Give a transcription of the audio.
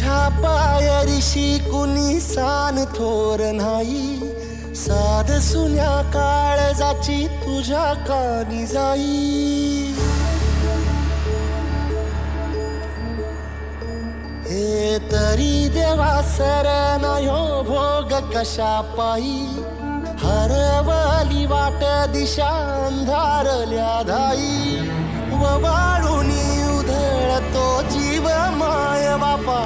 तुझ्या पायरीशी कुणी सान थोर नाही, साध सुन्या काळजाची तुझ्या कानी जाई. हे तरी देवा सरना ह्यो भोग कशा पायी, हरवली वाट दिशा अंधारल्या धाई. ववाळूनी उधळतो जीव माय बापा,